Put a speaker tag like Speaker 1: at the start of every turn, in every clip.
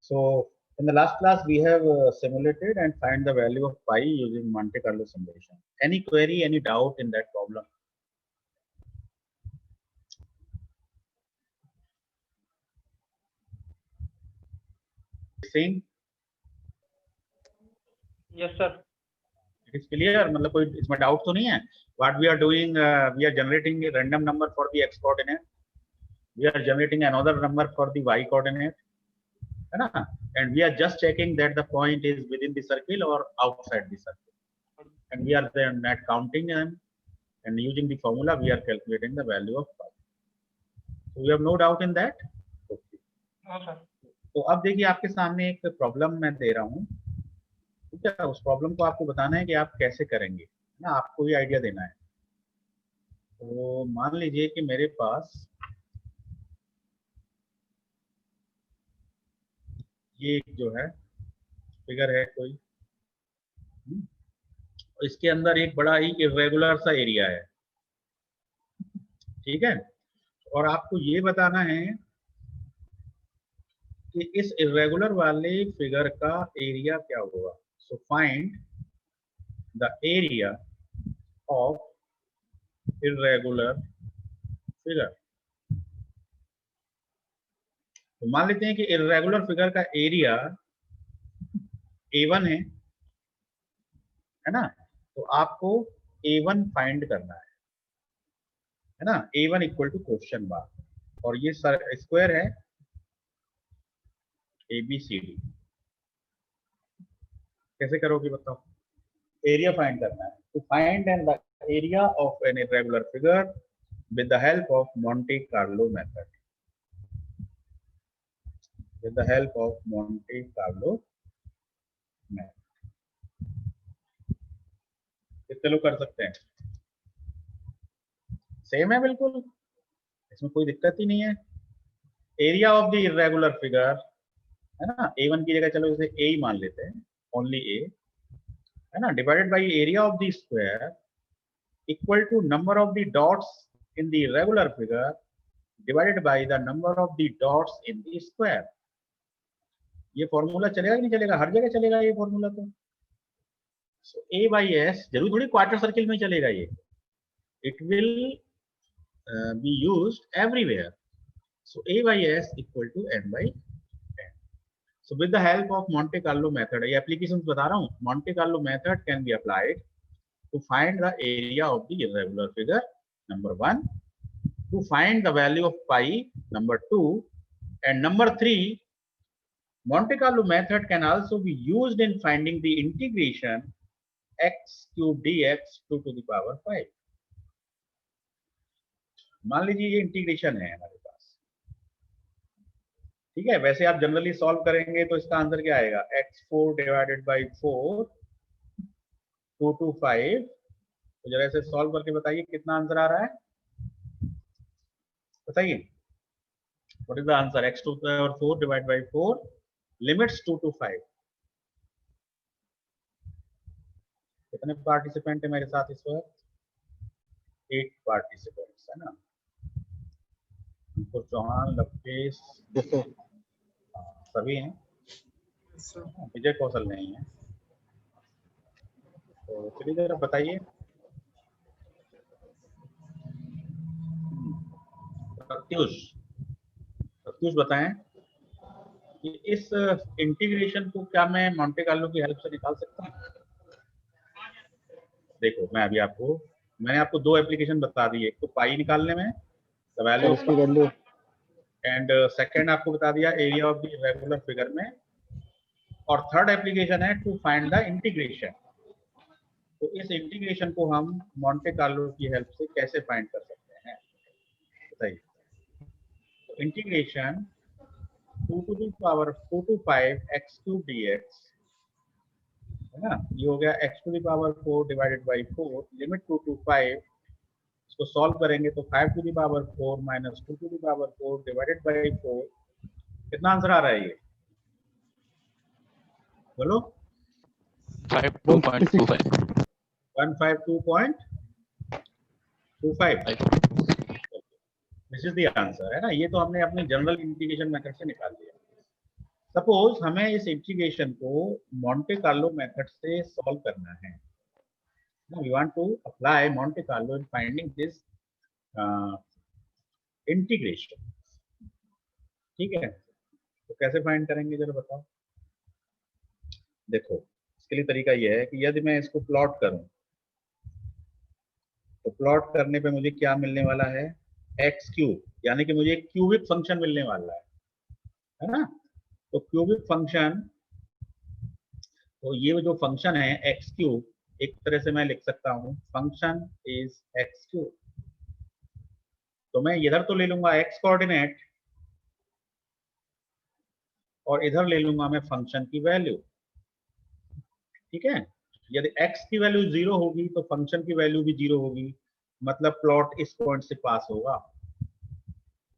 Speaker 1: So in the last class, we have simulated and find the value of pi using Monte Carlo simulation. Any query, any doubt in that problem? Saying
Speaker 2: Yes, sir.
Speaker 1: it is clear. मतलब कोई इसमें doubt तो नहीं है. What we are doing, we are generating a random number for the x coordinate. We are generating another number for the y coordinate. है ना? And we are just checking that the point is within the circle or outside the circle. And we are then not counting them. And using the formula, we are calculating the value of pi. So you have no doubt in that? Okay.
Speaker 2: No, sir.
Speaker 1: तो अब देखिए आपके सामने एक problem मैं दे रहा हूँ. ठीक है, उस प्रॉब्लम को आपको बताना है कि आप कैसे करेंगे, ना आपको भी आइडिया देना है. तो मान लीजिए कि मेरे पास ये जो है फिगर है कोई, इसके अंदर एक बड़ा ही इर्रेगुलर सा एरिया है. ठीक है, और आपको ये बताना है कि इस इर्रेगुलर वाले फिगर का एरिया क्या होगा. So find the area of irregular figure. तो मान लेते हैं कि इर्रेगुलर फिगर का एरिया A1 है ना. तो आपको A1 फाइंड करना है ना. A1 equal to question mark, और ये स्क्वायर है ABCD. कैसे करोगे बताओ. एरिया फाइंड करना है. To find and the area of an irregular figure with the help of Monte Carlo method. with the help of Monte Carlo method. कितने लोग कर सकते हैं? सेम है बिल्कुल, इसमें कोई दिक्कत ही नहीं है. Area of the irregular figure है ना, A1 की जगह चलो इसे A ही मान लेते हैं, ओनली A है ना, divided by area of the square equal to number of the dots in the irregular figure divided by the number of the dots in the square. ये फॉर्मूला चलेगा कि नहीं चलेगा? हर जगह चलेगा ये फॉर्मूला. तो सो A by S जरूर थोड़ी क्वार्टर सर्किल में चलेगा ये. It will be used everywhere. So A by S equal to M by N. So with the help of Monte Carlo method, ये एप्लीकेशंस बता रहा हूँ. Monte Carlo method can be applied to find the area of the irregular figure, number 1, to find the value of pi, number 2, and number 3, Monte Carlo method can also be used in finding the integration x cube dx 2 to the power 5. मान लीजिए ये integration है हमारे पास. ठीक है, वैसे आप generally solve करेंगे तो इसका आंसर क्या आएगा? x4 divided by 4 2 to 5. तो जरा इसे सॉल्व करके बताइए कितना आंसर आ रहा है, बताइए. What is the answer? x to the power 4 divided by 4, limits 2 to 5. कितने पार्टिसिपेंट है मेरे साथ इस वक्त? 8 पार्टिसिपेंट्स है ना. अंकुर चौहान, लवकेश सभी हैं, विजय कौशल नहीं है. तो चलिए जरा बताइए. प्रत्युष बताएं कि इस इंटीग्रेशन को क्या मैं Monte Carlo की हेल्प से निकाल सकता हूँ? देखो मैंने आपको दो एप्लीकेशन बता दी. एक तो पाई निकालने में, the value of
Speaker 3: value,
Speaker 1: and second आपको बता दिया area of the irregular figure में, और थर्ड एप्लीकेशन है टू फाइंड द इंटीग्रेशन. तो इस इंटीग्रेशन को हम Monte Carlo की हेल्प से कैसे फाइंड कर सकते हैं बताइए. तो integration 2 to the power 4 to 5 x cube dx है ना, ये हो गया x to the power 4 divided by 4, limit 2 to 5. इसको सॉल्व करेंगे तो 5 to the power 4 minus 2 to the power 4 divided by 4. कितना आंसर आ रहा है ये बोलो?
Speaker 3: 152.25.
Speaker 1: 152.25. दिस इज द आंसर है ना. ये तो हमने अपने जनरल इंटीग्रेशन मेथड से निकाल दिया. सपोज हमें इस इंटीग्रेशन को मॉन्टे कार्लो मेथड से सॉल्व करना है. Now we want to apply Monte Carlo in finding this integration. ठीक है, तो कैसे फाइंड करेंगे जरा बताओ. देखो, इसके लिए तरीका यह है कि यदि मैं इसको प्लॉट करूं तो प्लॉट करने पे मुझे क्या मिलने वाला है, एक्स क्यूब, यानी कि मुझे एक क्यूबिक फंक्शन मिलने वाला है ना. तो क्यूबिक फंक्शन, तो ये जो फंक्शन है एक्स क्यूब, एक तरह से मैं लिख सकता हूं फंक्शन इज एक्स क्यूब. तो मैं इधर तो ले लूंगा एक्स कोऑर्डिनेट और इधर ले लूंगा मैं फंक्शन की वैल्यू. ठीक है, यदि x की वैल्यू 0 होगी तो फंक्शन की वैल्यू भी 0 होगी, मतलब प्लॉट इस पॉइंट से पास होगा,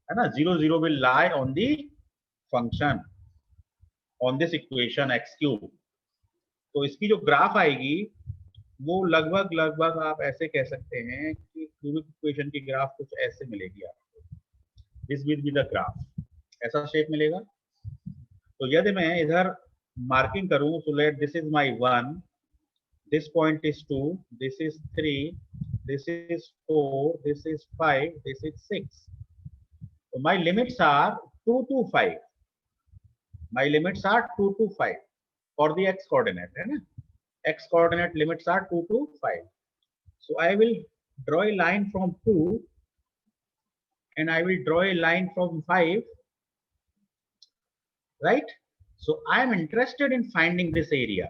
Speaker 1: है ना. 0 0 will lie on the function on this equation x cube. तो इसकी जो ग्राफ आएगी वो लगभग लगभग आप ऐसे कह सकते हैं कि क्यूबिक इक्वेशन की ग्राफ कुछ ऐसे मिलेगी आपको. This will be the graph, ऐसा शेप मिलेगा. तो यदि मैं इधर मार्किंग करूं तो let this is my 1, this point is 2, this is 3, this is 4, this is 5, this is 6. So my limits are 2 to 5. My limits are 2 to 5 for the x coordinate, है ना. X coordinate limits are 2 to 5. So I will draw a line from 2 and I will draw a line from 5, right? So I am interested in finding this area.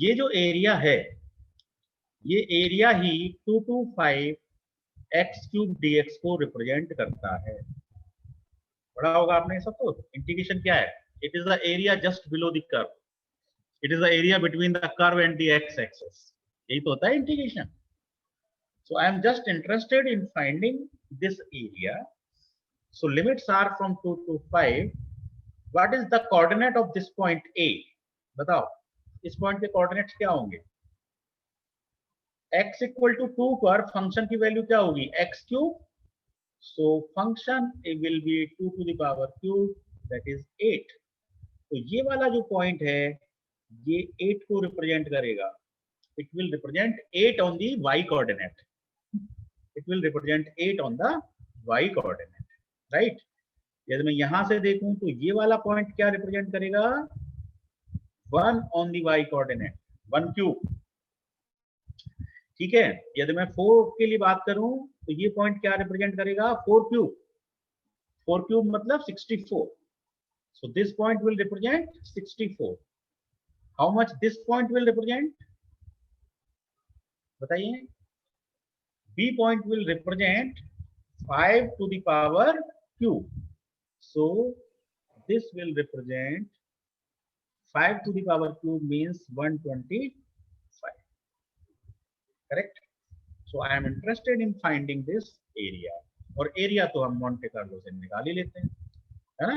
Speaker 1: ये जो area है, ये area ही 2 to 5 X cube DX को represent करता है. पढ़ा होगा आपने सब. तो इंटीग्रेशन क्या है, it is the area just below the curve, it is the area between the curve and the X axis. यही तो होता है integration. So I am just interested in finding this area. So limits are from 2 to 5. What is the coordinate of this point A, बताओ. इस point के coordinates क्या होंगे. x equal to 2 पर फंक्शन की वैल्यू क्या होगी, x cube. So function it will be 2 to the power cube, that is 8. तो ये वाला जो पॉइंट है ये 8 को रिप्रेजेंट करेगा. It will represent 8 on the y coordinate. It will represent 8 on the y coordinate, right? यदि मैं यहां से देखूं तो ये वाला पॉइंट क्या रिप्रेजेंट करेगा, 1 on the y coordinate, 1 cube. ठीक है, यदि मैं 4 के लिए बात करूं तो ये पॉइंट क्या रिप्रेजेंट करेगा, 4 क्यूब. 4 क्यूब मतलब 64. So this point will represent 64. How much this point will represent? बताइए. B point will represent 5 to the power cube. So this will represent 5 to the power cube means 125. Correct? So I am interested in finding this area. और area तो हम Monte Carlo से निकाल ही लेते हैं, है ना.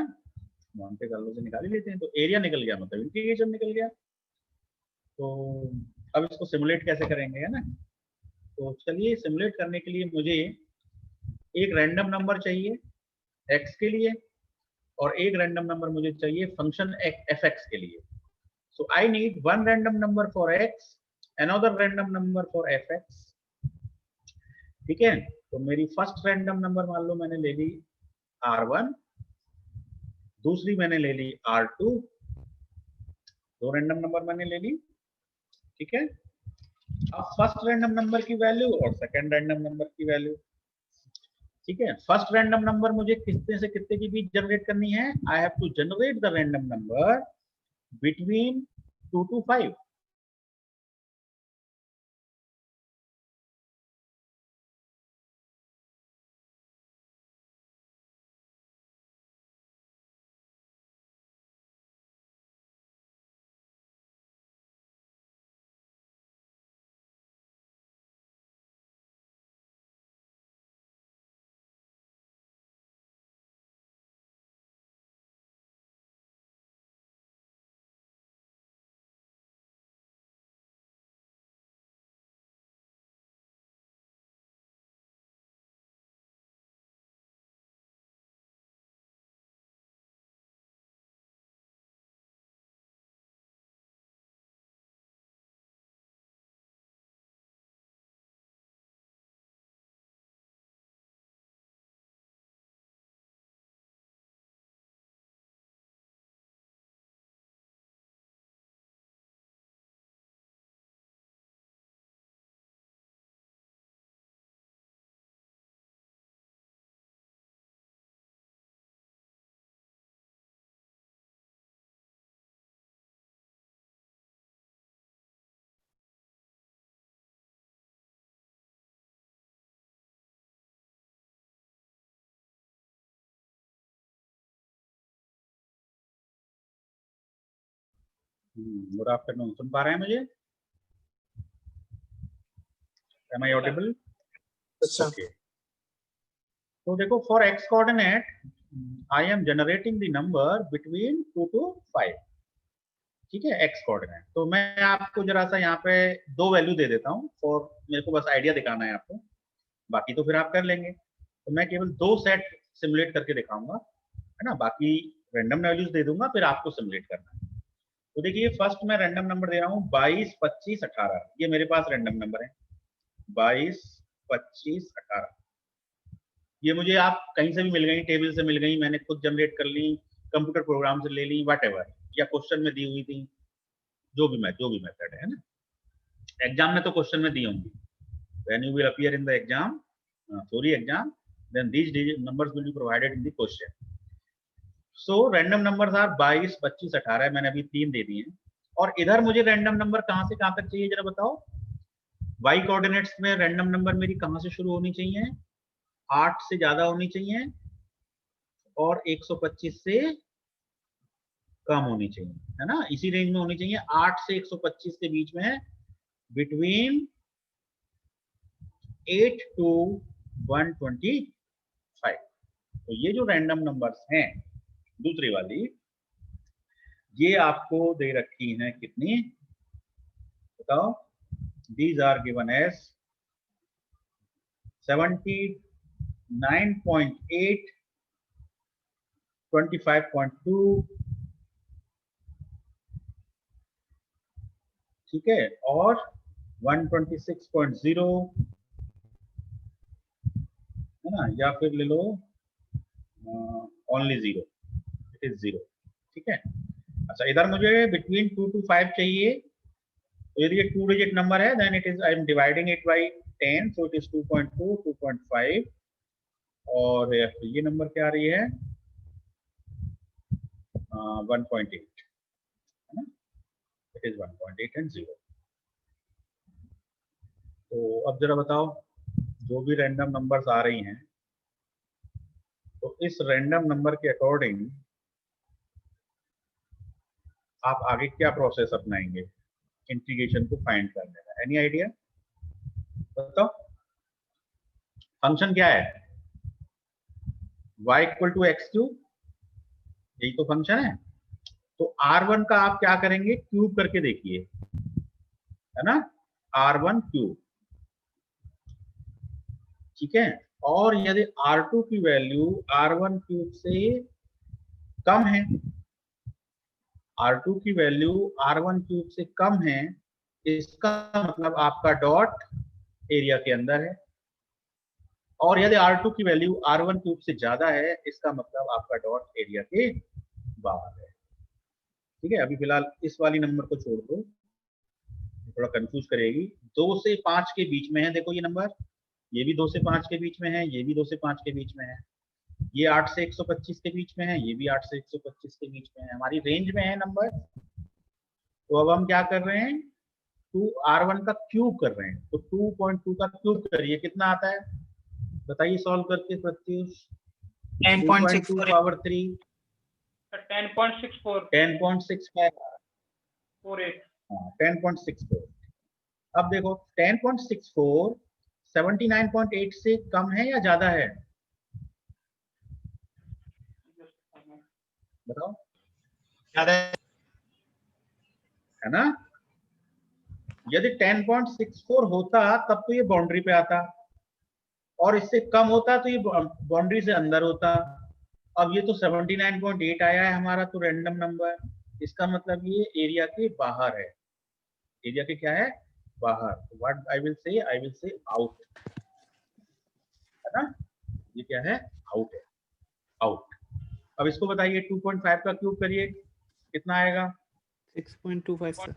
Speaker 1: मॉन्टे कार्लो से निकाल ही लेते हैं. तो एरिया निकल गया मतलब इंटीग्रेशन निकल गया. तो अब इसको सिमुलेट कैसे करेंगे, है ना. तो चलिए सिमुलेट करने के लिए मुझे एक रैंडम नंबर चाहिए x के लिए और एक रैंडम नंबर मुझे चाहिए फंक्शन fx के लिए. So I need one random number for x, another random number for fx. ठीक है, तो मेरी फर्स्ट रैंडम नंबर मान लो मैंने ले ली r1, दूसरी मैंने ले ली r2, दो रैंडम नंबर मैंने ले ली. ठीक है, अब फर्स्ट रैंडम नंबर की वैल्यू और सेकंड रैंडम नंबर की वैल्यू. ठीक है, फर्स्ट रैंडम नंबर मुझे कितने से कितने के बीच जनरेट करनी है, I have to generate the random number between 2 to 5. Good afternoon, सुन पा रहे हैं मुझे? M I audible? ओके, तो देखो for x coordinate I am generating the number between 2 to 5, ठीक है, एक्स कोऑर्डिनेट। तो मैं आपको जरा सा यहाँ पे दो वैल्यू दे देता हूँ, और मेरे को बस आइडिया दिखाना है आपको, बाकी तो फिर आप कर लेंगे। तो मैं केवल दो सेट सिमुलेट करके दिखाऊंगा, है ना, बाकी रैंडम वैल्यूज दे दूंगा, फिर आपको सिमुलेट करना है। तो देखिए फर्स्ट मैं रैंडम नंबर दे रहा हूँ 22, 25, 18, ये मेरे पास रैंडम नंबर है 22, 25, 18। ये मुझे आप कहीं से भी मिल गई, टेबल से मिल गई, मैंने खुद जनरेट कर ली, कंप्यूटर प्रोग्राम से ले ली, व्हाटएवर, या क्वेश्चन में दी हुई थी, जो भी मेथड है ना। एग्जाम में तो क्वेश्चन में दी होंगी, when you will appear in the exam, exam, then these numbers will be provided in the question. So random numbers are 22, 25, 18, मैंने अभी 3 दे दिए हैं। और इधर मुझे रैंडम नंबर कहां से कहां तक चाहिए जरा बताओ। y कोऑर्डिनेट्स में रैंडम नंबर मेरी कहां से शुरू होनी चाहिए, 8 से ज्यादा होनी चाहिए और 125 से कम होनी चाहिए, है ना, इसी रेंज में होनी चाहिए, 8 से 125 के बीच में, बिटवीन 8 to 125। तो ये जो रैंडम नंबर्स हैं, दूसरी वाली, ये आपको दे रखी हैं कितनी बताओ। दीज आर गिवन एज 79.8, 25.2, ठीक है, और 126.0, है ना, या फिर ले लो ओनली 0, इट इज 0, ठीक है। अच्छा, इधर मुझे बिटवीन 2 to 5 चाहिए, तो यदि ये 2 डिजिट नंबर है then it is, I am dividing it by 10, so it is 2.2, 2.5, और ये नंबर क्या आ रही है 1.8, है ना, इट इज 1.8 एंड 0। तो अब जरा बताओ, जो भी रैंडम नंबर्स आ रही हैं, तो इस रैंडम नंबर के अकॉर्डिंग आप आगे क्या प्रोसेस अपनाएंगे इंटीग्रेशन को फाइंड करने का, एनी आइडिया बताओ। फंक्शन क्या है, y equal to X cube, यही तो फंक्शन है। तो r1 का आप क्या करेंगे, क्यूब करके देखिए, है ना, r1 क्यूब, ठीक है। और यदि r2 की वैल्यू r1 क्यूब से कम है, r2 की वैल्यू r1 क्यूब से कम है, इसका मतलब आपका डॉट एरिया के अंदर है। और यदि r2 की वैल्यू r1 क्यूब से ज्यादा है, इसका मतलब आपका डॉट एरिया के बाहर है, ठीक है। अभी फिलहाल इस वाली नंबर को छोड़ दो, थोड़ा कंफ्यूज करेगी। 2 से 5 के बीच में है, देखो ये नंबर, ये भी 2 से 5 के बीच में है, ये भी 2 से 5 के बीच में है, ये 8 से 125 के बीच में है, ये भी 8 से 125 के बीच में है, हमारी रेंज में है नंबर। तो अब हम क्या कर रहे हैं, 2r1 का क्यूब कर रहे हैं, तो 2.2 का क्यूब करिए, कितना आता है बताइए सॉल्व करके प्रत्युष। 2.2 पावर 3 10.64, 10.65, 10.64। अब देखो 10.64 79.8 से कम है या ज्यादा है, बताओ, ज्यादा है ना। यदि 10.64 होता तब तो ये बाउंड्री पे आता, और इससे कम होता तो ये बाउंड्री से अंदर होता। अब ये तो 79.8 आया है हमारा, तो रैंडम नंबर, इसका मतलब ये एरिया के बाहर है, एरिया के क्या है बाहर। What I will say out, है ना, ये क्या है आउट है, आउट। अब इसको बताइए 2.5 का क्यूब करिए, कितना आएगा
Speaker 2: 6.25 सर।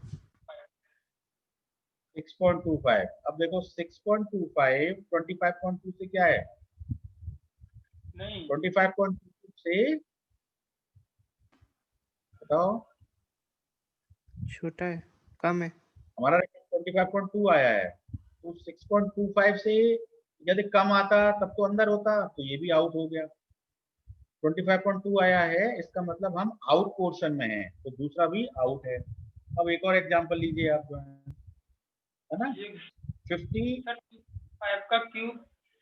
Speaker 1: 6.25। अब देखो 6.25 25.2 से क्या है, नहीं 25.2 से बताओ,
Speaker 2: छोटा है, कम है,
Speaker 1: हमारा 25.2 आया है, तो 6.25 से यदि कम आता तब तो अंदर होता, तो ये भी आउट हो गया। 25.2 आया है, इसका मतलब हम आउट पोर्शन में हैं, तो दूसरा भी आउट है। अब एक और एग्जांपल लीजिए आप, है ना,
Speaker 3: ये
Speaker 1: 50,
Speaker 3: 5 का क्यूब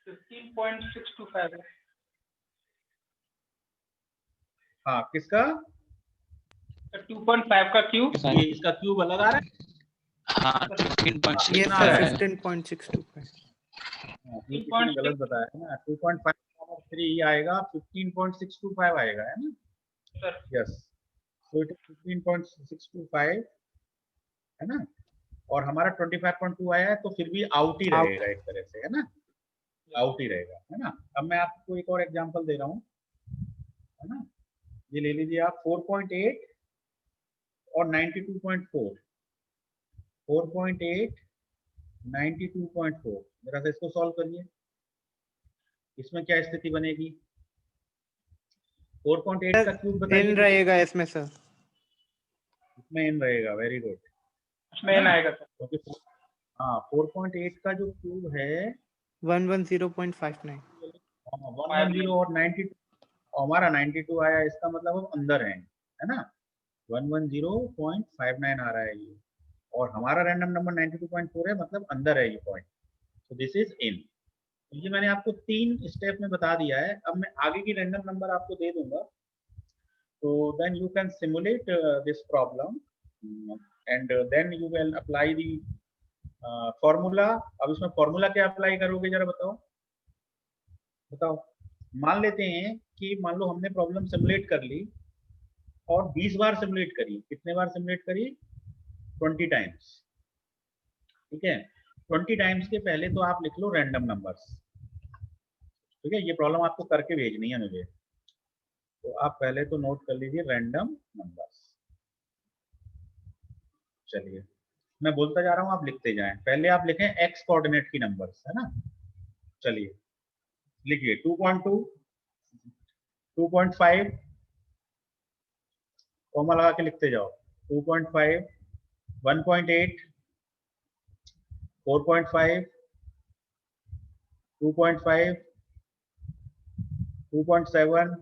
Speaker 3: 15.625 है।
Speaker 1: हाँ किसका,
Speaker 3: 2.5 का क्यूब,
Speaker 1: ये इसका क्यूब अलग आ रहा है,
Speaker 4: हाँ 15.6
Speaker 2: Yes
Speaker 1: कितना आ
Speaker 2: sir,
Speaker 1: रहा है?
Speaker 2: 15.625.
Speaker 1: हाँ, ये किसी ने गलत बताया है ना, 2.5 आएगा, 15.625 आएगा, है ना,
Speaker 3: सर
Speaker 1: यस, तो इट इज 15.625, है ना, और हमारा 25.2 आया है, तो फिर भी आउट ही
Speaker 2: Out.
Speaker 1: रहेगा एक तरह से, है ना, आउट ही रहेगा, है ना। अब मैं आपको एक और एग्जांपल दे रहा हूँ, है ना, ये ले लीजिए आप 4.8 और 92.4, 4.8 92.4, जरा सा इसको सॉल्व करिए, इसमें क्या स्थिति बनेगी, 4.8 का क्यूब बताइए,
Speaker 2: N रहेगा इसमें सर.
Speaker 1: इसमें n रहेगा, वेरी गुड,
Speaker 3: इसमें n आएगा सर।
Speaker 1: क्योंकि हाँ 4.8 का जो क्यूब है
Speaker 2: 110.59.
Speaker 1: 110 और 92, हमारा 92 आया, इसका मतलब हम अंदर हैं, है ना, 110.59 आ रहा है ये, और हमारा रैंडम नंबर 92.4 है, मतलब अंदर है ये पॉइंट, तो दिस इज इन। ये मैंने आपको 3 स्टेप में बता दिया है, अब मैं आगे की रैंडम नंबर आपको दे दूंगा, तो then you can simulate this problem and then you will apply the formula. अब इसमें फॉर्मूला क्या अप्लाई करोगे, जरा बताओ बताओ। मान लेते हैं कि मान लो हमने प्रॉब्लम सिमुलेट कर ली और 20 बार सिमुलेट करी, कितने बार सिमुलेट करी, 20 टाइम्स, ठीक है, 20 टाइम्स के पहले तो आप लिख लो रैंडम नंबर्स, ठीक है, ये प्रॉब्लम आपको करके भेजनी है मुझे, तो आप पहले तो नोट कर लीजिए रैंडम नंबर्स। चलिए मैं बोलता जा रहा हूं, आप लिखते जाएं, पहले आप लिखें एक्स कोऑर्डिनेट की नंबर्स, है ना, चलिए लिखिए 2.2, 2.5, कॉमा लगा के लिखते जाओ, 2.5, 1.8, 4.5, 2.5, 2.7,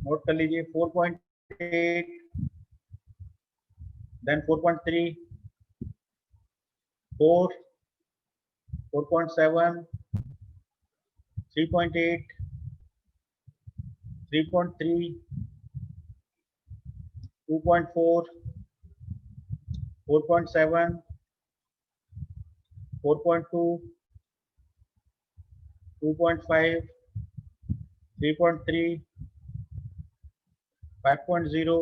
Speaker 1: नोट कर लीजिए 4.8, देन 4.3, 4, 4.7, 3.8, 3.3, 2.4, 4.7, 4.2, 2.5, 3.3, 5.0,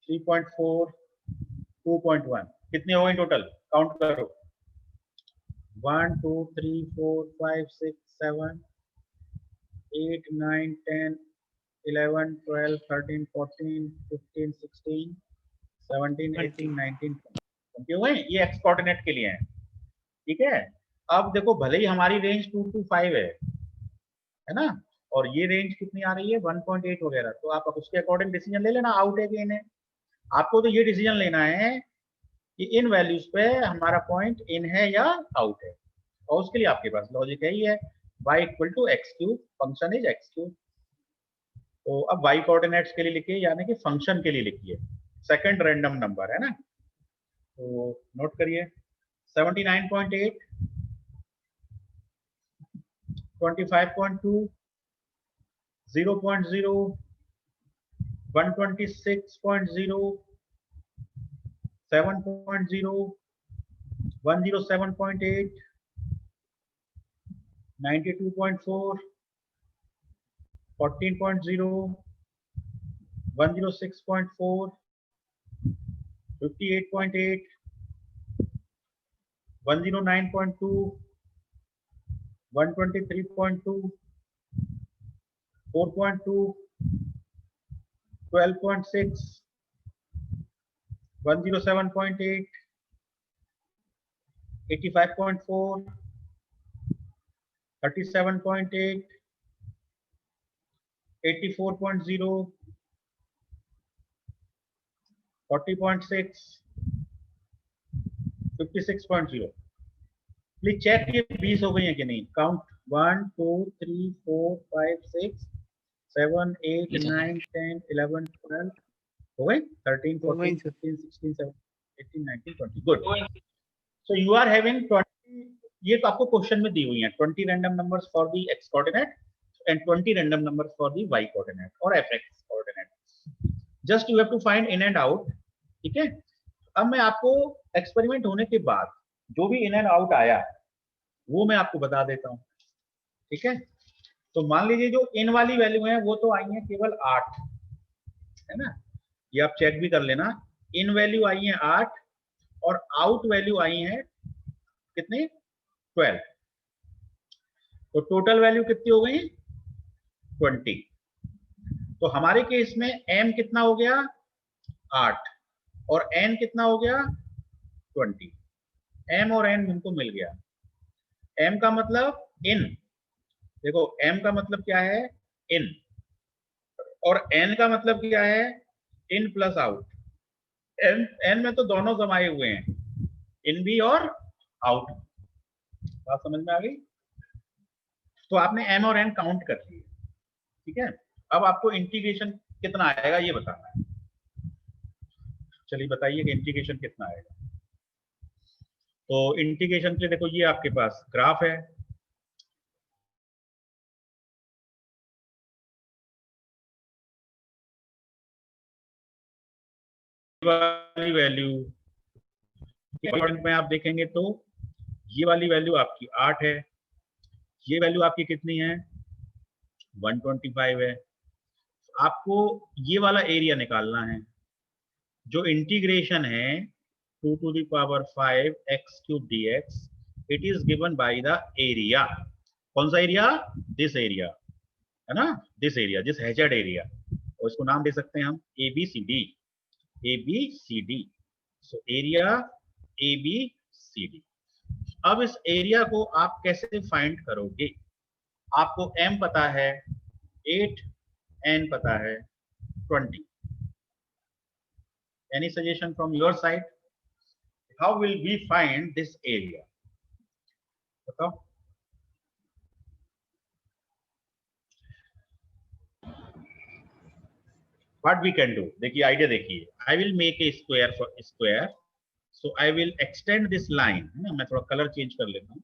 Speaker 1: 3.4, 2.1, कितने हो गए टोटल, काउंट करो, 1 2 3 4 5 6 7 8 9 10 11 12 13 14 15 16 17 18 19 20 हुए, ये एक्स कोऑर्डिनेट के लिए है, ठीक है। अब देखो भले ही हमारी रेंज 2 to 5 है ना, और ये रेंज कितनी आ रही है 1.8 वगैरह, तो आप उसके अकॉर्डिंग डिसीजन ले लेना, आउट है कि इन है। आपको तो ये डिसीजन लेना है कि इन वैल्यूज पे हमारा पॉइंट इन है या आउट है, और उसके लिए आपके पास लॉजिक है ही है, y equal to X cube, function is X cube. तो अब y कोऑर्डिनेट्स के लिए लिखिए, यानी कि फंक्शन के लिए लिखिए, सेकंड रैंडम नंबर है ना, तो नोट करिए 79.8, 25.2, 0.0, 126.0, 7.0, 107.8, 92.4, 14.0, 106.4, 58.8, 109.2, 123.2, 4.2, 12.6, 107.8, 85.4, 37.8, 84.0, 40.6, 56.0। प्लीज चेक ये 20 हो गई है कि नहीं, काउंट 1 2 3 4 5 6 7 8 9 10 11 12 हो गए 13,
Speaker 2: हो गई
Speaker 1: 14,
Speaker 2: sir.
Speaker 1: 15, 16, 17, 18, 19, 20 good.
Speaker 3: Going.
Speaker 1: So you are having 20, ये तो आपको क्वेश्चन में दी हुई है 20 random numbers for the x coordinate and 20 random numbers for the y coordinate और fx coordinate. Just you have to find in and out. ठीक है. अब मैं आपको एक्सपेरिमेंट होने के बाद जो भी इन एंड आउट आया वो मैं आपको बता देता हूँ. ठीक है. तो मान लीजिए जो इन वाली वैल्यू है वो तो आई है केवल 8, है ना. ये आप चेक भी कर लेना. इन वैल्यू आई है 8 और आउट वैल्यू आई है कितनी 12. तो टोटल वैल्यू कितनी हो गई 20. तो हमारे केस में m कितना हो गया 8 और n कितना हो गया 20. m और n हमको मिल गया. m का मतलब इन. देखो m का मतलब क्या है इन और n का मतलब क्या है इन प्लस आउट. n में तो दोनों समाये हुए हैं इन भी और आउट. बात समझ में आ गई. तो आपने m और n काउंट कर लिए. ठीक है. अब आपको इंटीग्रेशन कितना आएगा ये बताना है. चलिए बताइए कि इंटीग्रेशन कितना आएगा. तो इंटीग्रेशन के लिए देखो ये आपके पास ग्राफ है. वाली वैल्यू पॉइंट में आप देखेंगे तो ये वाली वैल्यू आपकी 8 है. ये वैल्यू आपकी कितनी है 125 है. आपको ये वाला एरिया निकालना है. जो इंटीग्रेशन है 2 to the power 5 x cube dx it is given by the area. कौन सा एरिया दिस एरिया है ना. दिस एरिया दिस हैचर्ड एरिया और इसको नाम दे सकते हैं हम ABCD. ABCD. So area ABCD. अब इस एरिया को आप कैसे फाइंड करोगे. आपको m पता है 8, n पता है 20. Any suggestion from your side? How will we find this area? बताओ. What we can do? देखिए आइडिया देखिए. I will make a square for square. So I will extend this line. है ना. मैं थोड़ा कलर चेंज कर लेता हूँ.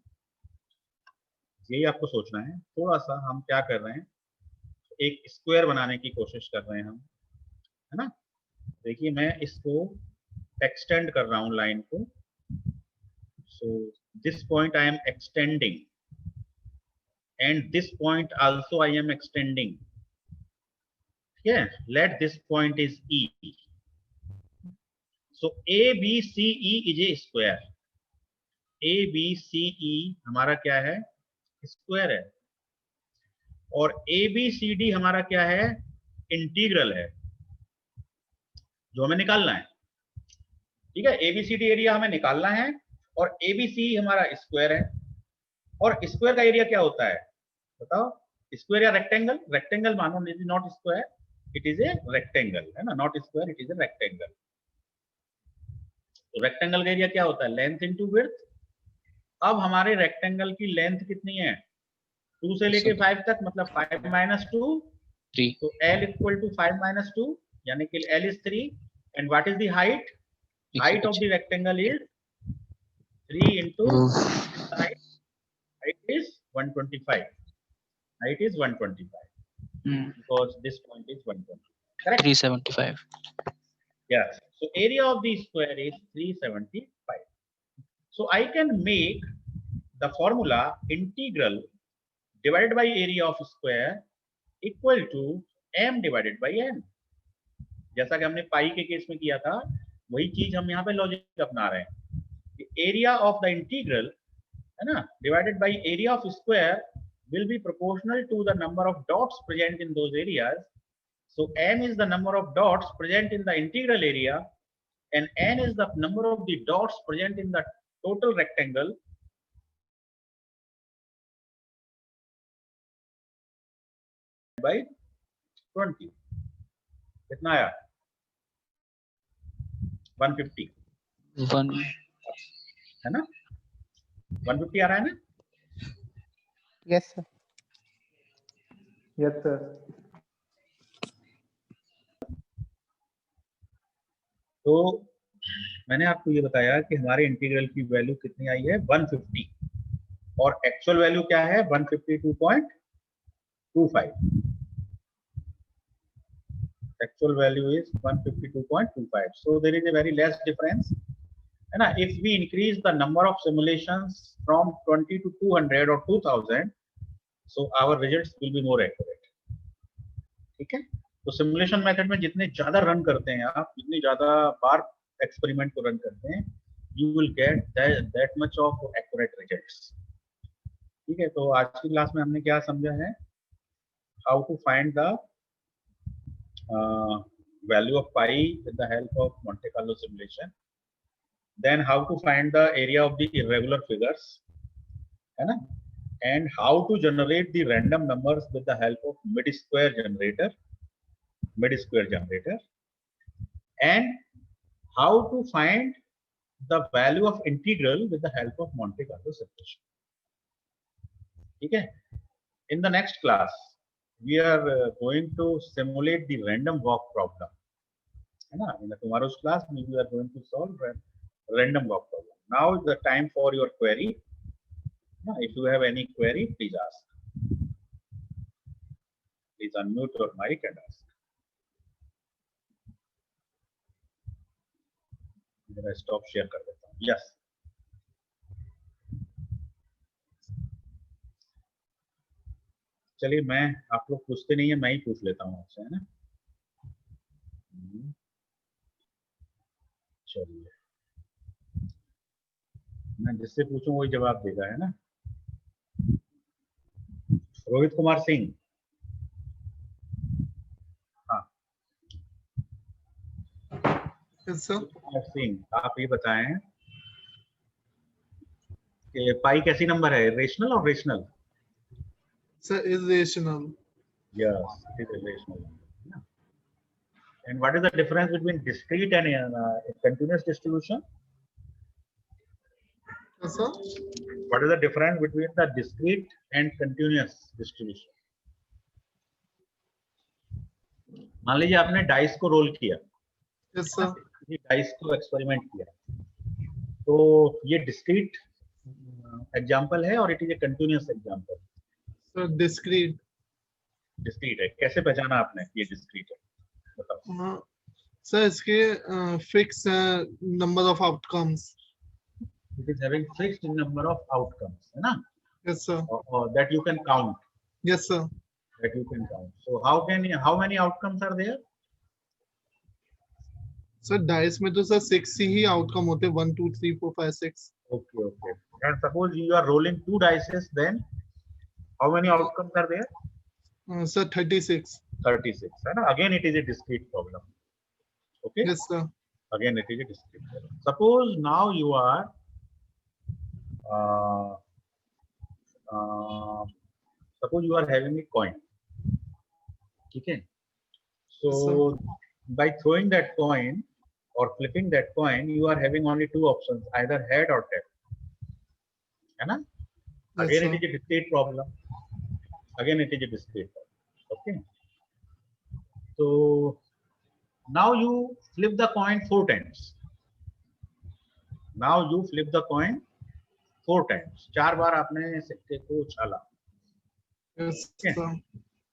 Speaker 1: यही आपको सोचना है. थोड़ा सा हम क्या कर रहे हैं एक स्क्वायर बनाने की कोशिश कर रहे हैं हम, है ना. देखिए मैं इसको एक्सटेंड कर रहा हूँ लाइन को. So this point I am extending and this point also I am extending. Yeah, let this point is E. So ABCE is a square. ABCE हमारा क्या है स्क्वायर है और ABCD हमारा क्या है इंटीग्रल है जो हमें निकालना है. ठीक है. ABCD एरिया हमें निकालना है और ABC हमारा स्क्वायर है. और स्क्वायर का एरिया क्या होता है बताओ. स्क्वायर या रेक्टेंगल. रेक्टेंगल मानो not square it is a rectangle है ना. Not square it is a rectangle. तो रेक्टेंगल का एरिया क्या होता है लेंथ इनटू विड्थ. अब हमारे रेक्टेंगल की लेंथ कितनी है 2 से लेके 5 तक मतलब 5 minus 2.
Speaker 4: 3.
Speaker 1: तो L equal to 5 minus 2 यानी कि L is 3 and what is the height. Height of the rectangle is 3 into height. Height is 125. Height is 125 because this point is 125. Correct.
Speaker 4: 375.
Speaker 1: Yes. So area of the square is 375. So I can make the formula integral divided by area of square equal to m divided by n. जैसा कि हमने पाई के case में किया था वही चीज हम यहाँ पे लॉजिक अपना रहे हैं. एरिया ऑफ द इंटीग्रल है ना divided by area of square will be proportional to the number of dots present in those areas. So m is the number of dots present in the integral area and n is the number of the dots present in the total rectangle. By 20 कितना आया 150
Speaker 4: 1.
Speaker 1: है ना. 150 आ रहा है ना.
Speaker 2: Yes, sir.
Speaker 5: Yes, sir.
Speaker 1: तो मैंने आपको ये बताया कि हमारे इंटीग्रल की वैल्यू कितनी आई है 150 और एक्चुअल वैल्यू क्या है 152.25 actual value is 152.25 so there is a very less difference है ना if we increase the number of simulations from 20 to 200 or 2000 so our results will be more accurate ठीक है तो सिमुलेशन मेथड में जितने ज्यादा रन करते हैं आप जितनी ज्यादा बार एक्सपेरिमेंट को रन करते हैं you will get that much of accurate results ठीक है तो आज की क्लास में हमने क्या समझा है how to find the value of pi with the help of Monte Carlo simulation then how to find the area of the irregular figures है ना and how to generate the random numbers with the help of mid square generator and how to find the value of integral with the help of Monte Carlo simulation ठीक है in the next class we are going to simulate the random walk problem है ना in the tomorrow's class we are going to solve random walk problem now is the time for your query now, if you have any query please ask please unmute your mic and ask मैं stop share कर देता हूँ yes चलिए मैं आप लोग पूछते नहीं है मैं ही पूछ लेता हूँ आपसे है ना चलिए मैं जिससे पूछूं वही जवाब देगा है ना रोहित कुमार सिंह हाँ कुमार सिंह आप ये बताएं कि पाई कैसी नंबर है रेशनल और rational
Speaker 5: Sir, irrational.
Speaker 1: yes it is rational and what is the difference between discrete and continuous distribution
Speaker 5: Yes, sir.
Speaker 1: what is the difference between the discrete and continuous distribution मान लीजिए आपने dice को role किया
Speaker 5: Yes, sir.
Speaker 1: ये dice को experiment किया तो ये डिस्क्रीट एग्जांपल है और it is a continuous example
Speaker 5: Sir, discrete.
Speaker 1: Discrete है कैसे पहचाना आपने ये डिस्क्रीट है बताओ
Speaker 5: Sir, इसके fixed number of outcomes.
Speaker 1: it is having fixed number of outcomes है ना
Speaker 5: Yes, sir.
Speaker 1: or that you can count
Speaker 5: Yes, sir.
Speaker 1: so how many outcomes are there
Speaker 5: Sir, dice में तो sir 6 ही outcome होते 1 2 3 4 5 6.
Speaker 1: okay and suppose you are rolling 2 dice then how many outcomes are there
Speaker 5: Sir, 36.
Speaker 1: 36 है ना again it is a discrete problem okay
Speaker 5: Yes, sir.
Speaker 1: again it is a discrete problem suppose now you are suppose you are having a coin ठीक है so by throwing that coin or flipping that coin you are having only two options either head or tail है ना
Speaker 5: Yes,
Speaker 1: again
Speaker 5: sir.
Speaker 1: it is a discrete problem okay so now you flip the coin 4 times चार बार आपने सिक्के को उछाला
Speaker 5: Yes, sir.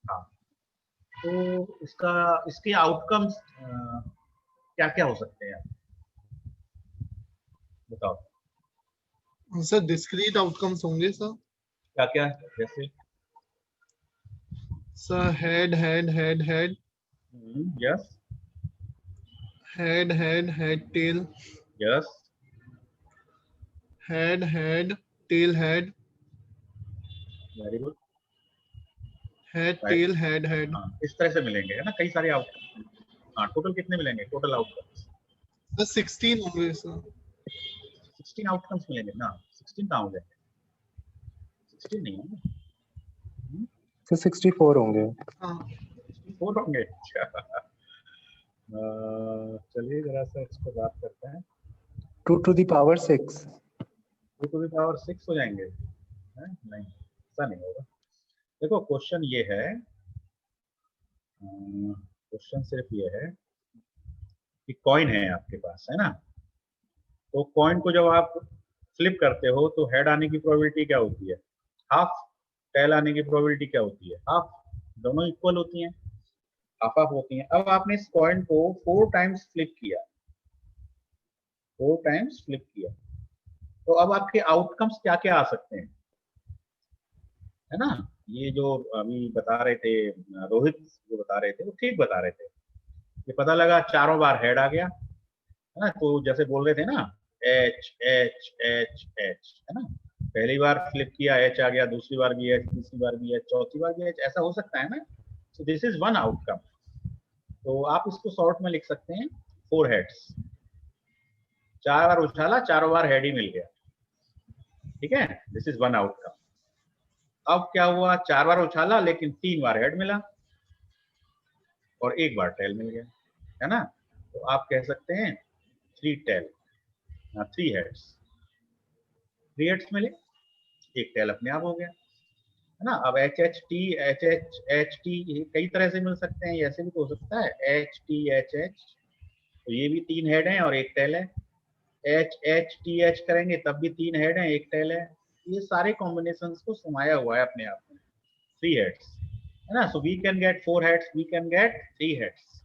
Speaker 1: हाँ तो इसके outcomes क्या क्या हो सकते हैं बताओ
Speaker 5: Sir, discrete outcomes होंगे sir.
Speaker 1: क्या क्या जैसे
Speaker 5: Sir, head.
Speaker 1: yes
Speaker 5: Head, tail.
Speaker 1: yes
Speaker 5: Head, tail, head.
Speaker 1: Very good
Speaker 5: Head,
Speaker 1: Right.
Speaker 5: tail, head.
Speaker 1: हाँ इस तरह से मिलेंगे है ना कई सारे आउटकम हाँ टोटल कितने मिलेंगे टोटल आउटकम्स
Speaker 5: Sir, 16 होंगे sir.
Speaker 1: 16 आउटकम्स मिलेंगे ना 16 कहाँ हो जाएंगे 16 नहीं होंगे
Speaker 2: तो 64 होंगे
Speaker 5: हाँ.
Speaker 1: 64 होंगे अच्छा चलिए जरा सा इस पर बात करते हैं
Speaker 2: 2 to the power 6
Speaker 1: 2 to the power 6 हो जाएंगे नहीं ऐसा नहीं होगा देखो क्वेश्चन ये है क्वेश्चन सिर्फ ये है कि कॉइन है आपके पास, है ना, तो कॉइन को जब आप फ्लिप करते हो तो हेड आने की प्रोबेबिलिटी क्या होती है, हाफ, टेल आने की प्रोबेबिलिटी क्या होती है, हाफ, दोनों इक्वल होती हैं, हाफ हाफ होती हैं। अब आपने इस कॉइन को 4 टाइम्स फ्लिप किया, 4 टाइम्स फ्लिप किया, तो अब आपके आउटकम्स क्या क्या आ सकते हैं, है ना। ये जो अभी बता रहे थे रोहित, जो बता रहे थे वो ठीक बता रहे थे, ये पता लगा चारों बार हेड आ गया, है ना, तो जैसे बोल रहे थे ना एच एच एच एच, है ना, पहली बार फ्लिप किया एच आ गया, दूसरी बार भी एच, तीसरी बार भी एच, चौथी बार भी एच, ऐसा हो सकता है ना। So this is one outcome. तो आप इसको शॉर्ट में लिख सकते हैं 4 हेड्स, 4 बार उछाला, चारों बार हेड ही मिल गया, ठीक है, दिस इज वन आउटकम। अब क्या हुआ, 4 बार उछाला लेकिन 3 बार हेड मिला और 1 बार टेल मिल गया, है ना, तो आप कह सकते हैं 3 टेल, 3 हेड्स, 3 हेड्स मिले, 1 टेल अपने आप हो गया, है ना। अब एच एच टी कई तरह से मिल सकते हैं, ऐसे भी तो हो सकता है एच टी एच एच, तो ये भी 3 हेड हैं और 1 टेल है, एच एच टी एच करेंगे तब भी 3 हेड हैं 1 टेल है, ये सारे कॉम्बिनेशंस को समाया हुआ है अपने आप में 3 हेड्स, है ना। So we can get 4 heads, we can get 3 heads,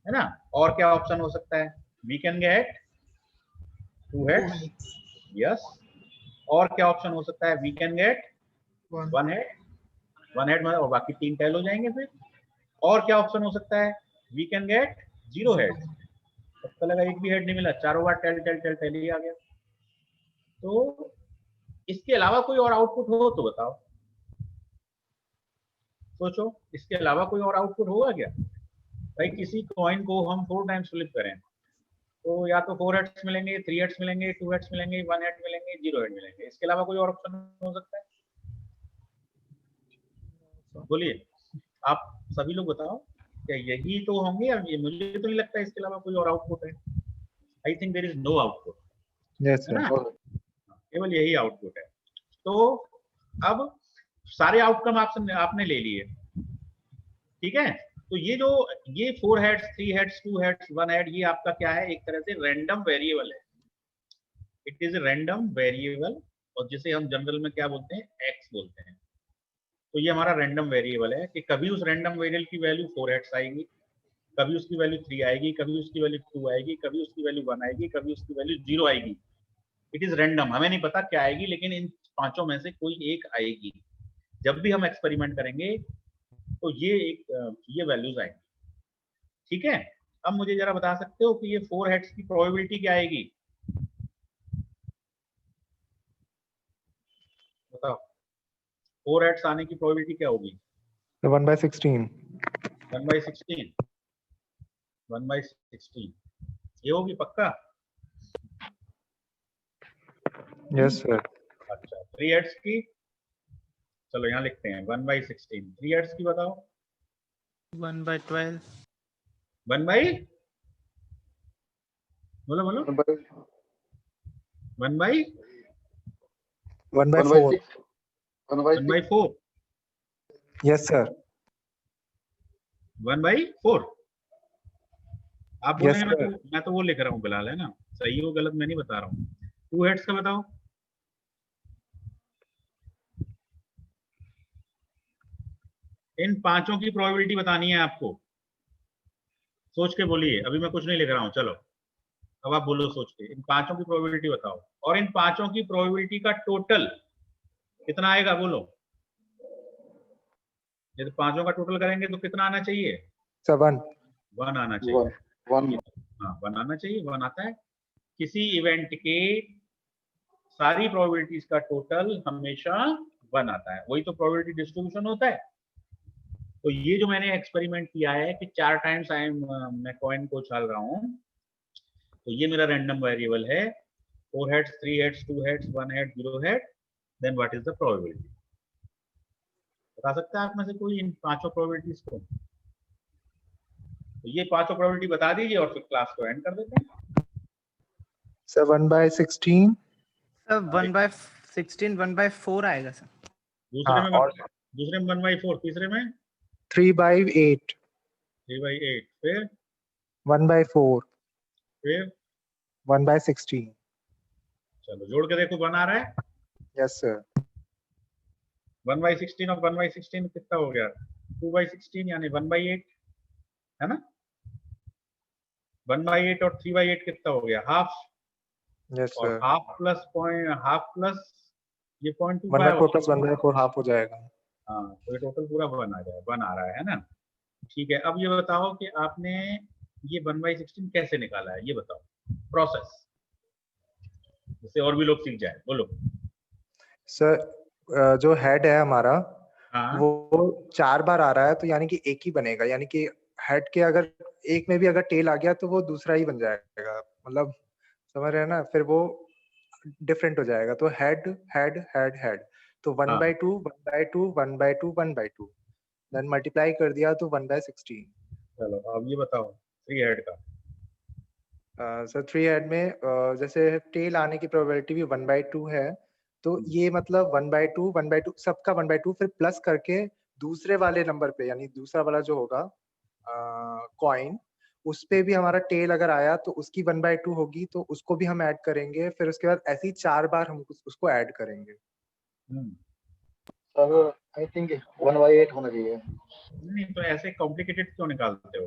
Speaker 1: है ना। और क्या ऑप्शन हो सकता है, we can get 2 heads, yes, और क्या ऑप्शन हो सकता है, we can get 1 head, 1 head और बाकी 3 टेल हो जाएंगे फिर, और क्या ऑप्शन हो सकता है, वी कैन गेट 0 हेड, पता लगा एक भी हेड नहीं मिला, चारों बार टेल टेल टेल टेल ही आ गया। तो इसके अलावा कोई और आउटपुट हो तो बताओ, सोचो, इसके अलावा कोई और आउटपुट होगा क्या। भाई किसी कॉइन को हम 4 टाइम्स फ्लिप करें तो या तो 4 हेड्स मिलेंगे, 3 हेड्स मिलेंगे, 2 हेड्स मिलेंगे, 1 हेड मिलेंगे, 0 हेड मिलेंगे, इसके अलावा कोई और ऑप्शन हो सकता है, बोलिए आप सभी लोग बताओ, क्या यही तो होंगे, या ये मुझे तो नहीं लगता इसके अलावा कोई और आउटपुट है। I think there is no output,
Speaker 2: Yes,
Speaker 1: है
Speaker 2: sir.
Speaker 1: ना, केवल यही आउटपुट है। तो अब सारे आउटकम आपने ले लिए, ठीक है, तो ये 4 हेड्स, 3 हेड्स, 2 हेड्स, 1 हेड, ये आपका क्या है, एक तरह से रैंडम वेरिएबल है, इट इज रैंडम वेरिएबल, और जिसे हम जनरल में क्या बोलते हैं, एक्स बोलते हैं। तो ये हमारा रैंडम वेरिएबल है कि कभी उस रैंडम वेरिएबल की वैल्यू 4 हेड्स आएगी, कभी उसकी वैल्यू 3 आएगी, कभी उसकी वैल्यू 2 आएगी, कभी उसकी वैल्यू 1 आएगी, कभी उसकी वैल्यू 0 आएगी। इट इज रैंडम, हमें नहीं पता क्या आएगी, लेकिन इन पांचों में से कोई एक आएगी। जब भी हम एक्सपेरिमेंट करेंगे तो ये वैल्यूज आएंगी, ठीक है। अब मुझे जरा बता सकते हो कि ये 4 हेड्स की प्रोबेबिलिटी क्या आएगी, बताओ, 4 हेड्स आने की प्रोबेबिलिटी क्या होगी,
Speaker 2: So 1/16.
Speaker 1: 1/16, 1/16 ये होगी पक्का।
Speaker 2: Yes, sir.
Speaker 1: अच्छा 3 हेड्स की, चलो यहाँ लिखते हैं 1/16, 3 हेड्स की बताओ,
Speaker 3: 1/12,
Speaker 1: 1 बाई, बोलो बोलो, 1 बाई
Speaker 2: 1/4.
Speaker 1: 1/4,
Speaker 2: Yes, sir.
Speaker 1: 1/4 आप
Speaker 2: Yes,
Speaker 1: बोलेंगे,
Speaker 2: sir.
Speaker 1: मैं तो वो लिख रहा हूँ बिलाल, है ना, सही हो गलत मैं नहीं बता रहा हूँ। 2 हेड्स का बताओ, इन पांचों की प्रोबेबिलिटी बतानी है आपको, सोच के बोलिए, अभी मैं कुछ नहीं लिख रहा हूँ, चलो अब आप बोलो सोच के, इन पांचों की प्रोबेबिलिटी बताओ, और इन पांचों की प्रोबेबिलिटी का टोटल कितना आएगा, बोलो, यदि पांचों का टोटल करेंगे तो कितना आना चाहिए,
Speaker 2: 7.
Speaker 1: 1 आना चाहिए, हाँ 1 आना चाहिए, 1 आता है। किसी इवेंट के सारी प्रोबेबिलिटीज का टोटल हमेशा 1 आता है, वही तो प्रोबेबिलिटी डिस्ट्रीब्यूशन होता है। तो ये जो मैंने एक्सपेरिमेंट किया है कि 4 टाइम्स मैं कॉइन को उछाल रहा हूँ, तो ये मेरा रैंडम वेरिएबल है, 4 heads, 3 heads, 2 heads, 1 head, 0 head, then what is the probability, बता सकते हैं आप में से कोई इन पांचों प्रोबेबिलिटीज को। तो ये पांचों प्रोबेबिलिटी बता दीजिए और फिर क्लास को एंड कर देते हैं।
Speaker 2: So 1/16.
Speaker 3: सर 1/16, 1/4 आएगा सर।
Speaker 1: दूसरे में
Speaker 2: और
Speaker 1: दूसरे में 1/4, तीसरे में
Speaker 2: 3/8.
Speaker 1: 3/8, फिर
Speaker 2: 1 by 4,
Speaker 1: फिर
Speaker 2: 1 by 16.
Speaker 1: चलो जोड़ के देखो, 1 आ रहा है।
Speaker 2: Yes, sir.
Speaker 1: 1/16 और 1/16 कितना हो गया? 2/16 यानी 1/8 है ना। 1/8 और 3/8 कितना हो गया? हाफ।
Speaker 2: Yes,
Speaker 1: और
Speaker 2: sir.
Speaker 1: हाफ प्लस ये
Speaker 2: 1 by
Speaker 1: 0.25
Speaker 2: 4 plus 1 by 4 half हो जाएगा.
Speaker 1: हाँ, तो ये टोटल पूरा 1 आ जाए, 1 आ रहा है ना। ठीक है, अब ये बताओ कि आपने ये 1/16 कैसे निकाला है, ये बताओ प्रोसेस, जिससे और भी लोग सीख जाए। बोलो।
Speaker 2: Sir, जो हेड है हमारा
Speaker 1: हाँ
Speaker 2: वो 4 बार आ रहा है, तो यानी कि एक ही बनेगा, यानी कि हेड के अगर एक में भी अगर टेल आ गया तो वो दूसरा ही बन जाएगा, मतलब समझ रहे हैं ना, फिर वो डिफरेंट हो जाएगा। तो हेड हेड हेड हेड, तो 1
Speaker 1: हाँ।
Speaker 2: by 2 1 by 2 1 by 2 1 by 2, then multiply कर दिया तो 1/16।
Speaker 1: चलो अब ये बताओ 3 हेड का।
Speaker 2: सर 3 हेड में जैसे टेल आने की प्रोबेबिलिटी भी 1 by 2 है, तो ये मतलब 1 by 2 1 by 2 सबका 1 by 2 फिर प्लस करके दूसरे वाले नंबर पे, यानी दूसरा वाला जो होगा कॉइन, उस पे भी हमारा टेल अगर आया तो उसकी 1 by 2 होगी, तो उसको भी हम ऐड करेंगे, फिर उसके बाद ऐसे ही 4 बार हम उसको ऐड करेंगे।
Speaker 1: हम्म,
Speaker 6: सर आई थिंक 1/8 होना चाहिए।
Speaker 1: नहीं तो ऐसे कॉम्प्लिकेटेड क्यों निकालते हो?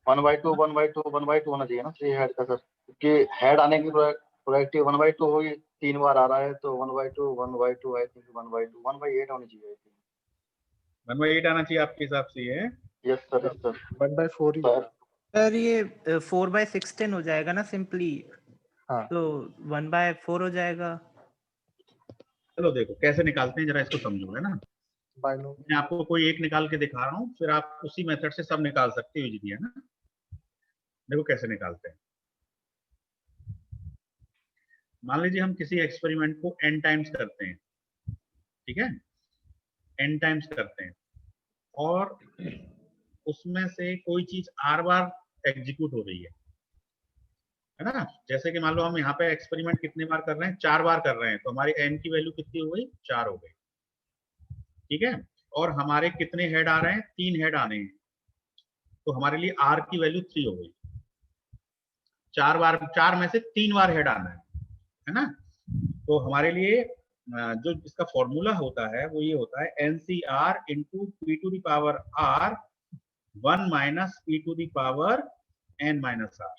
Speaker 6: 1/2 1/2 1/2 होना चाहिए ना 3 हेड का सर, क्योंकि हेड आने की प्रोबेबिलिटी 1/2 होगी, 3 बार आ रहा है तो 1/2 1/2 आई थिंक 1/2 1/8 होनी चाहिए आई थिंक।
Speaker 1: 1/8 आना चाहिए आपके हिसाब से ये?
Speaker 6: Yes sir yes sir.
Speaker 2: 1 by 4 he
Speaker 6: sir
Speaker 2: होगा।
Speaker 3: सर ये 4/16 हो जाएगा ना सिंपली,
Speaker 2: हाँ,
Speaker 3: तो 1/4 हो जाएगा।
Speaker 1: चलो देखो कैसे निकालते हैं, जरा इसको समझो, है ना।
Speaker 2: बाइनोमियल।
Speaker 1: मैं आपको कोई एक निकाल के दिखा रहा हूँ, फिर आप उसी मेथड से सब निकाल सकते हो इजीली, है ना। देखो कैसे निकालते हैं। मान लीजिए हम किसी एक्सपेरिमेंट को n टाइम्स करते हैं, ठीक है, n टाइम्स करते हैं, और उसमें से कोई चीज r बार एग्जीक्यूट हो रही है ना। जैसे कि मान लो हम यहाँ पे एक्सपेरिमेंट कितने बार कर रहे हैं, 4 बार कर रहे हैं, तो हमारी n की वैल्यू कितनी हो गई? 4 हो गई, ठीक है। और हमारे कितने हेड आ रहे हैं? 3 हेड आने हैं, तो हमारे लिए r की वैल्यू 3 हो गई। 4 में से 3 बार हेड आना है ना। तो हमारे लिए जो इसका फॉर्मूला होता है वो ये होता है NCR into P to the power r 1 minus P to the power n minus r,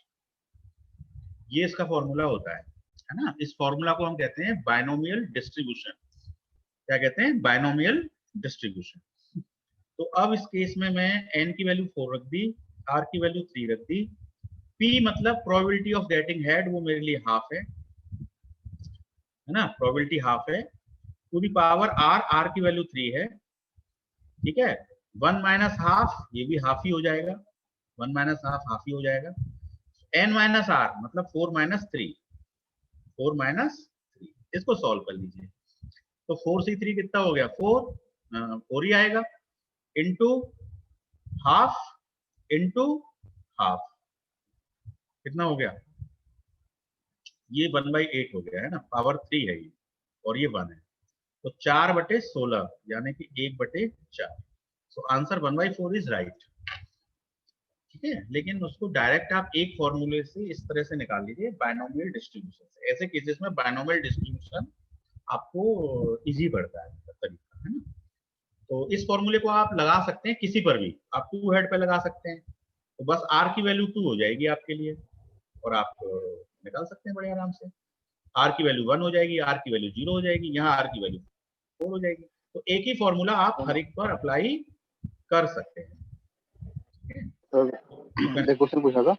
Speaker 1: ये इसका फॉर्मूला होता है ना। इस फॉर्मूला को हम कहते हैं बाइनोमियल डिस्ट्रीब्यूशन। क्या कहते हैं? Binomial distribution. तो अब इस केस में मैं n की वैल्यू 4 रख दी, r की वैल्यू 3 रख दी, p मतलब प्रोबेबिलिटी ऑफ गेटिंग हेड, वो मेरे लिए हाफ है ना, प्रोबेबिलिटी हाफ है। टू दी पावर r की वैल्यू 3 है, ठीक है। 1 माइनस हाफ, ये भी हाफ ही हो जाएगा, 1 माइनस हाफ ही हो जाएगा। n माइनस r मतलब 4 माइनस 3, 4 माइनस 3, इसको सॉल्व कर लीजिए। तो 4 से 3 कितना हो गया? 4 ही आएगा, इंटू हाफ इंटू हाफ, कितना हो गया? ये 1/8 हो गया है ना, पावर 3 है ये, और ये 1 है, तो 4/16 यानी कि 1/4। सो आंसर 1/4 इज राइट, ठीक है। लेकिन उसको डायरेक्ट आप एक फॉर्मूले से इस तरह से निकाल लीजिए, बाइनोमियल डिस्ट्रीब्यूशन से। ऐसे केसेस में बाइनोमियल डिस्ट्रीब्यूशन आपको इजी पड़ता है तरीका, है ना। तो इस फॉर्मूले को आप लगा सकते हैं किसी पर भी, आप 2 हेड पे लगा सकते हैं, तो बस r की वैल्यू 2 हो जाएगी आपके लिए, और आप निकाल सकते हैं बड़े आराम से। r की वैल्यू 1 हो जाएगी, r की वैल्यू 0 हो जाएगी, यहाँ r की वैल्यू 4 हो जाएगी। तो एक ही फॉर्मूला आप हर एक पर अप्लाई कर सकते हैं, ठीक है?
Speaker 6: सर एक क्वेश्चन पूछना था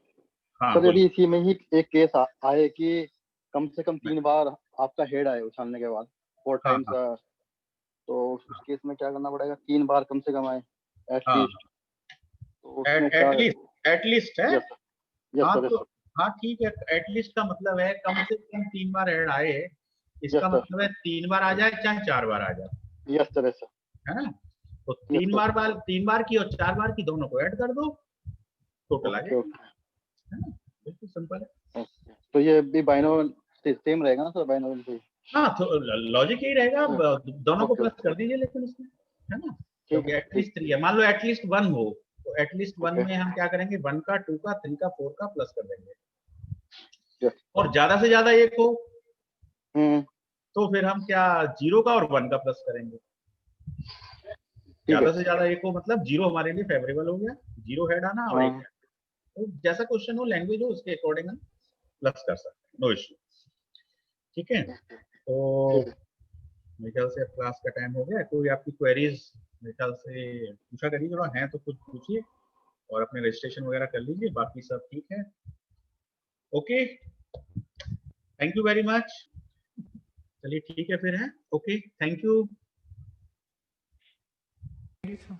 Speaker 1: हाँ
Speaker 6: सर,
Speaker 1: बोलो।
Speaker 6: यदि इसी में ही एक केस आए कि कम से कम 3 बार आपका हेड आए उछालने के बाद 4
Speaker 1: हाँ
Speaker 6: टाइम्स, तो उस केस में क्या करना पड़ेगा? 3 बार कम से कम आए
Speaker 1: हाँ,
Speaker 6: एटलीस्ट, तो उसमें क्या?
Speaker 1: एटलीस्ट है।
Speaker 6: यस यस
Speaker 1: हाँ
Speaker 6: सर
Speaker 1: तो हाँ ठीक है, एटलीस्ट का मतलब है कम से कम 3 बार हेड आए, इसका
Speaker 6: यस सर
Speaker 1: मतलब है 3 बार आ जाए चाहे 4 बार आ जाए,
Speaker 6: यस सर यस सर
Speaker 1: है ना। तो
Speaker 6: Yes,
Speaker 1: 3 बार की और 4 बार की दोनों को ऐड कर दो, टोटल आ
Speaker 6: ओके
Speaker 1: जाएगी, है ना। बिल्कुल सिंपल है।
Speaker 6: ओके, तो ये भी बाइनोमियल सेम रहेगा ना सर? बाइनोमियल से
Speaker 1: हाँ तो लॉजिक यही रहेगा, दोनों को
Speaker 6: ओके
Speaker 1: प्लस कर दीजिए लेकिन इसमें, है ना,
Speaker 6: ठीक
Speaker 1: क्योंकि
Speaker 6: है
Speaker 1: एटलीस्ट 3 है, मान लो एटलीस्ट 1 हो तो तो एटलीस्ट 1
Speaker 6: Okay.
Speaker 1: में हम क्या करेंगे, 1 का 2 का 3 का 4 का प्लस कर देंगे।
Speaker 6: Yes.
Speaker 1: और ज्यादा से ज्यादा एक हो
Speaker 6: हम्म,
Speaker 1: तो फिर हम क्या 0 का और 1 का प्लस करेंगे।
Speaker 6: ठीक
Speaker 1: ज्यादा
Speaker 6: है।
Speaker 1: से ज्यादा एक हो मतलब 0 हमारे लिए फेवरेबल हो गया, 0 हेड आना और 1
Speaker 6: हाँ।
Speaker 1: हेड। तो जैसा क्वेश्चन हो, लैंग्वेज हो, उसके अकॉर्डिंग हम प्लस कर सकते हैं, नो इश्यू। ठीक है, तो मेरे ख्याल से अब क्लास का टाइम हो गया। कोई आपकी क्वेरीज मेरे ख्याल से पूछा करिए, थोड़ा है तो कुछ पूछिए और अपने रजिस्ट्रेशन वगैरह कर लीजिए, बाकी सब ठीक है। Okay, thank you very much. चलिए ठीक है फिर है, okay, thank you.
Speaker 3: Thank you, sir.